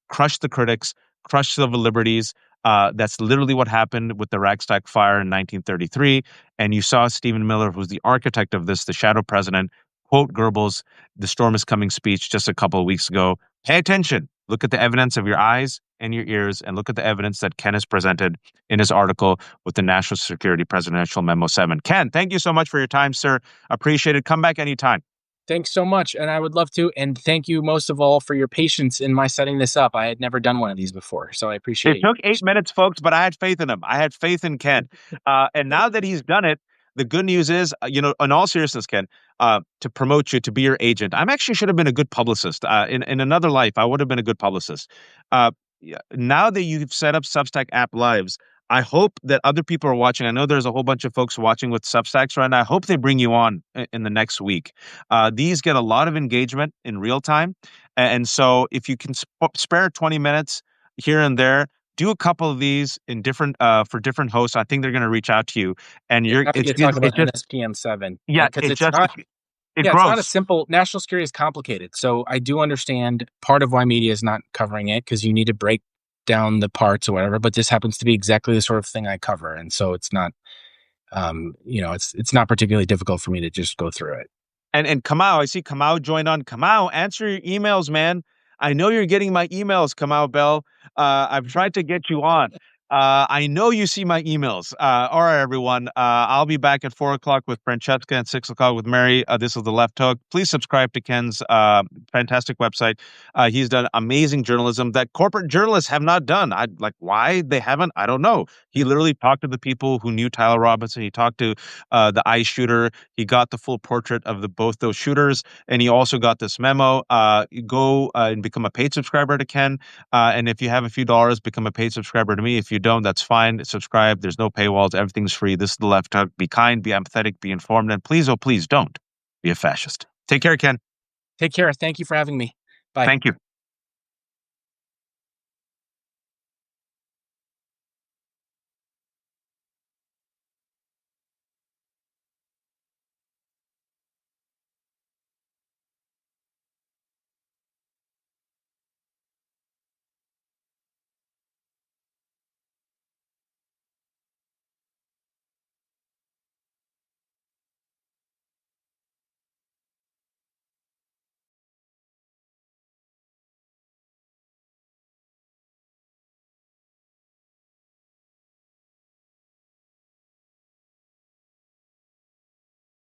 [SPEAKER 1] crush the critics, crush civil liberties. That's literally what happened with the Reichstag fire in 1933. And you saw Stephen Miller, who's the architect of this, the shadow president, quote Goebbels' "The storm is coming" speech just a couple of weeks ago. Pay attention. Look at the evidence of your eyes and your ears, and look at the evidence that Ken has presented in his article with the National Security Presidential Memo 7. Ken, thank you so much for your time, sir. Appreciate it. Come back anytime.
[SPEAKER 2] Thanks so much. And I would love to. And thank you most of all for your patience in my setting this up. I had never done one of these before, so I appreciate
[SPEAKER 1] It took 8 minutes, folks, but I had faith in him. I had faith in Ken. And now that he's done it, the good news is, in all seriousness, Ken, to promote you, to be your agent, I'm actually should have been a good publicist. In another life, I would have been a good publicist. Now that you've set up Substack App Lives, I hope that other people are watching. I know there's a whole bunch of folks watching with Substacks right now. I hope they bring you on in the next week. These get a lot of engagement in real time. And so if you can spare 20 minutes here and there, do a couple of these in different for different hosts. I think they're going to reach out to you, and
[SPEAKER 2] Happy to talk about NSPM-7.
[SPEAKER 1] Yeah,
[SPEAKER 2] because
[SPEAKER 1] it just it
[SPEAKER 2] it's
[SPEAKER 1] grows.
[SPEAKER 2] not a simple. National security is complicated, so I do understand part of why media is not covering it, because you need to break down the parts or whatever. But this happens to be exactly the sort of thing I cover, and so it's not, it's not particularly difficult for me to just go through it.
[SPEAKER 1] And Kamau, I see Kamau joined on. Kamau, answer your emails, man. I know you're getting my emails, Kamau Bell. I've tried to get you on. I know you see my emails. All right, everyone. I'll be back at 4 o'clock with Francesca and 6 o'clock with Mary. This is The Left Hook. Please subscribe to Ken's fantastic website. He's done amazing journalism that corporate journalists have not done. Why they haven't, I don't know. He literally talked to the people who knew Tyler Robinson. He talked to the ICE shooter. He got the full portrait of both those shooters, and he also got this memo. Go and become a paid subscriber to Ken. And if you have a few dollars, become a paid subscriber to me. If you don't, that's fine. Subscribe. There's no paywalls. Everything's free. This is The Left Hook. Be kind, be empathetic, be informed, and please, oh, please don't be a fascist. Take care, Ken.
[SPEAKER 2] Take care. Thank you for having me. Bye.
[SPEAKER 1] Thank you.